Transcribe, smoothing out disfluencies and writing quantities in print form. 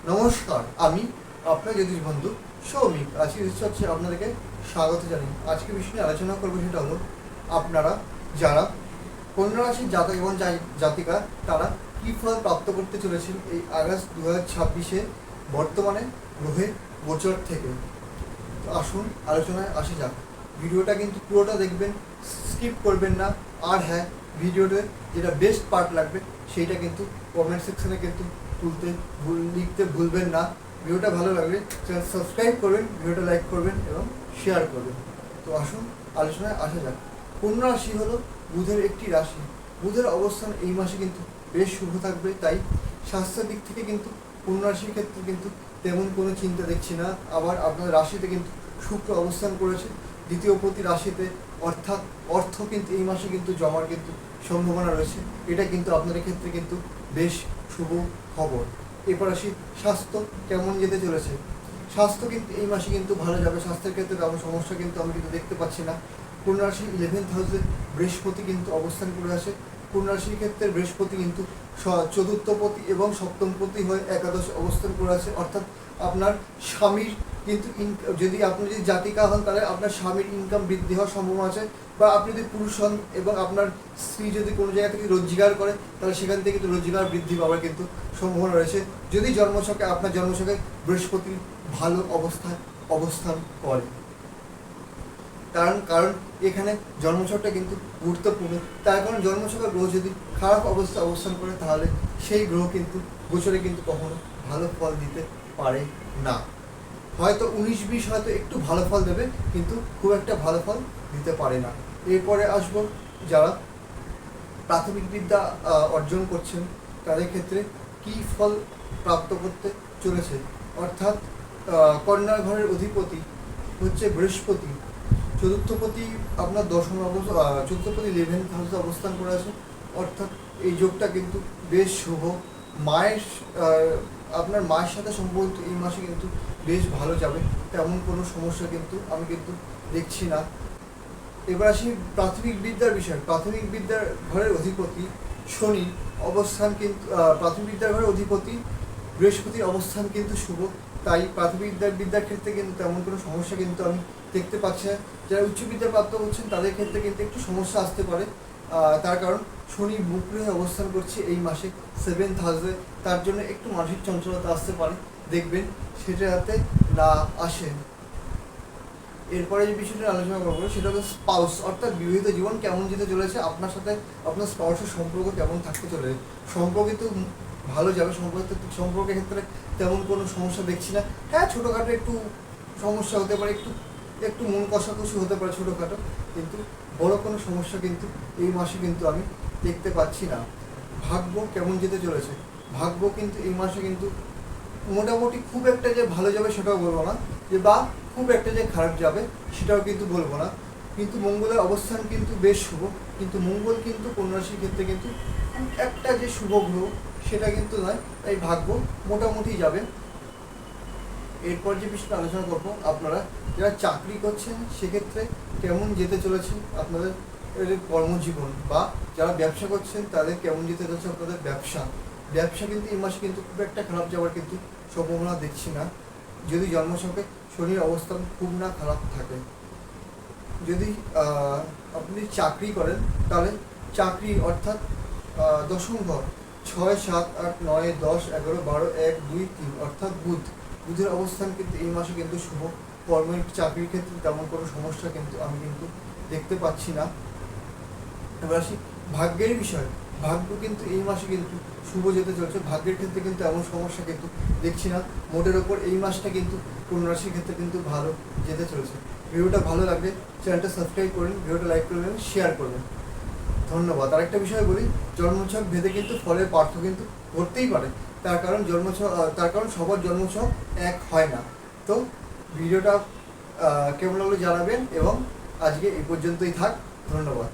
নমস্কার, আমি আপনার জ্যোতিষ বন্ধু সৌমিক। আজকে হচ্ছে আপনাদেরকে স্বাগত জানাই। আজকে বিষয় নিয়ে আলোচনা করবো, সেটা হলো আপনারা যারা কন্যা রাশির জাতক এবং জাতিকা তারা কী ফল প্রাপ্ত করতে চলেছেন এই আগস্ট 2026-এ বর্তমানে গ্রহের গোচর থেকে। তো আসুন আলোচনায় আসা যাক। ভিডিওটা কিন্তু পুরোটা দেখবেন, স্কিপ করবেন না। আর হ্যাঁ, ভিডিওতে যেটা বেস্ট পার্ট লাগবে সেইটা কিন্তু কমেন্ট সেকশনে কিন্তু লিখতে ভুলবেন না। ভিডিওটা ভালো লাগলে চ্যানেল সাবস্ক্রাইব করবেন, ভিডিওটা লাইক করবেন এবং শেয়ার করবেন। তো আসুন আলোচনায় আসা যাক। কন্যা রাশি হলো বুধের একটি রাশি। বুধের অবস্থান এই মাসে কিন্তু বেশ শুভ থাকবে, তাই স্বাস্থ্যের দিক থেকে কিন্তু কন্যা রাশির ক্ষেত্রে কিন্তু তেমন কোনো চিন্তা দেখছি না। আবার আপনার রাশিতে কিন্তু শুক্র অবস্থান করেছে দ্বিতীয় প্রতি রাশিতে, অর্থাৎ অর্থ কিন্তু এই মাসে কিন্তু জমার কিন্তু সম্ভাবনা রয়েছে। এটা কিন্তু আপনাদের ক্ষেত্রে কিন্তু বেশ শুভ খবর। এরপর আসি স্বাস্থ্য কেমন যেতে চলেছে। স্বাস্থ্য কিন্তু এই মাসে কিন্তু ভালো যাবে। স্বাস্থ্যের ক্ষেত্রে তেমন সমস্যা কিন্তু আমি কিন্তু দেখতে পাচ্ছি না। কন্যা রাশি 11th হাউসে বৃহস্পতি কিন্তু অবস্থান করে আছে। কন্যা রাশির ক্ষেত্রে বৃহস্পতি কিন্তু চতুর্থপতি এবং সপ্তমপতি হয়ে একাদশে অবস্থান করে আছে, অর্থাৎ আপনার স্বামীর কিন্তু যদি আপনি যদি জাতিকা হন তাহলে আপনার স্বামীর ইনকাম বৃদ্ধি হওয়ার সম্ভাবনা আছে, বা আপনি যদি পুরুষ হন এবং আপনার স্ত্রী যদি কোনো জায়গা থেকে রোজগার করে তাহলে সেখান থেকে কিন্তু রোজগার বৃদ্ধি পাওয়ার কিন্তু সম্ভাবনা রয়েছে, যদি জন্মছকে আপনার জন্মছকে বৃহস্পতি ভালো অবস্থায় অবস্থান করে। কারণ এখানে জন্মছকটা কিন্তু গুরুত্বপূর্ণ। তার কারণ জন্মছকের গ্রহ যদি খারাপ অবস্থায় অবস্থান করে তাহলে সেই গ্রহ কিন্তু গোচরে কিন্তু কখনো ভালো ফল দিতে পারে না। হয়তো 19-20 হয়তো একটু ভালো ফল দেবে, কিন্তু খুব একটা ভালো ফল দিতে পারে না। এরপরে আসবো যারা প্রাথমিক বিদ্যা অর্জন করছেন তাদের ক্ষেত্রে কী ফল প্রাপ্ত করতে চলেছে। অর্থাৎ কন্যা ঘরের অধিপতি হচ্ছে বৃহস্পতি, চতুর্থপতি আপনার চতুর্থপতি 11th হাউসে অবস্থান করে আছে, অর্থাৎ এই যোগটা কিন্তু বেশ শুভ। মায়ের আপনার মায়ের সাথে সম্পর্ক এই মাসে কিন্তু বেশ ভালো যাবে, তেমন কোনো সমস্যা কিন্তু আমি কিন্তু দেখছি না। এবার আসি প্রাথমিক বিদ্যার বিষয়। প্রাথমিক বিদ্যার ঘরের অধিপতি শনি অবস্থান কিন্তু প্রাথমিক বিদ্যার ঘরের অধিপতি বৃহস্পতির অবস্থান কিন্তু শুভ, তাই প্রাথমিক বিদ্যার ক্ষেত্রে কিন্তু তেমন কোনো সমস্যা কিন্তু আমি দেখতে পাচ্ছি না। যারা উচ্চ বিদ্যা প্রাপ্ত হচ্ছেন তাদের ক্ষেত্রে কিন্তু একটু সমস্যা আসতে পারে, তার কারণ শনি বক্রী হয়ে অবস্থান করছে এই মাসে 7th হাউসে, তার জন্য একটু মানসিক চঞ্চলতা আসতে পারে, দেখবেন সেটা যাতে না আসে। এরপরে যে বিষয়টা আলোচনা করবো সেটা হলো স্পাউস, অর্থাৎ বিবাহিত জীবন কেমন যেতে চলেছে, আপনার সাথে আপনার স্পাউসের সম্পর্ক কেমন থাকতে চলেছে। সম্পর্ক কিন্তু ভালো যাবে। সম্পর্কের ক্ষেত্রে তেমন কোনো সমস্যা দেখছি না। হ্যাঁ, ছোটোখাটো একটু সমস্যা হতে পারে, একটু মন কষাকষি হতে পারে ছোটোখাটো, কিন্তু বড় কোনো সমস্যা কিন্তু এই মাসে কিন্তু আমি দেখতে পাচ্ছি না। ভাগ্য কেমন যেতে চলেছে। ভাগ্য কিন্তু এই মাসে কিন্তু মোটামুটি খুব একটা যে ভালো যাবে সেটাও বলবো না, যে বা খুব একটা যে খারাপ যাবে সেটাও কিন্তু বলবো না। কিন্তু মঙ্গলের অবস্থান কিন্তু বেশ শুভ, কিন্তু মঙ্গল কিন্তু কন্যা রাশির ক্ষেত্রে কিন্তু খুব একটা যে শুভ গ্রহ সেটা কিন্তু নয়, তাই ভাগ্য মোটামুটি যাবে। এরপর যে বিষয়টা আলোচনা করবো, আপনারা যারা চাকরি করছেন সেক্ষেত্রে কেমন যেতে চলেছে আপনাদের কর্মজীবন, বা যারা ব্যবসা করছেন তাদের কেমন যেতে চলেছে আপনাদের ব্যবসা কিন্তু এই মাসে কিন্তু খুব একটা খারাপ যাওয়ার কিন্তু সম্ভাবনা দেখছি না, যদি জন্মছকে শনির অবস্থান খুব না খারাপ থাকে। যদি আপনি চাকরি করেন তাহলে চাকরি অর্থাৎ দশম ঘর 6, 7, 8, 9, 10, 11, 12, 1, 2, 3 অর্থাৎ বুধের অবস্থান কিন্তু এই মাসে কিন্তু শুভ। কর্মের চাকরির ক্ষেত্রে তেমন কোনো সমস্যা কিন্তু আমি কিন্তু দেখতে পাচ্ছি না। এবার আসি ভাগ্যের বিষয়। ভাগ্য কিন্তু এই মাসে কিন্তু শুভ যেতে চলছে। ভাগ্যের ক্ষেত্রে কিন্তু এমন সমস্যা কিন্তু দেখছি না। মোটের ওপর এই মাসটা কিন্তু কন্যা রাশির ক্ষেত্রে কিন্তু ভালো যেতে চলেছে। ভিডিওটা ভালো লাগলে চ্যানেলটা সাবস্ক্রাইব করবেন, ভিডিওটা লাইক করবেন, শেয়ার করবেন। ধন্যবাদ। আরেকটা বিষয় বলি, জন্মছক ভেদে কিন্তু ফলের পার্থক্য কিন্তু ঘটতেই পারে, তার কারণ সবার জন্মছক এক হয় না। তো ভিডিওটা কেমন লাগলো জানাবেন, এবং আজকে এই পর্যন্তই থাক। ধন্যবাদ।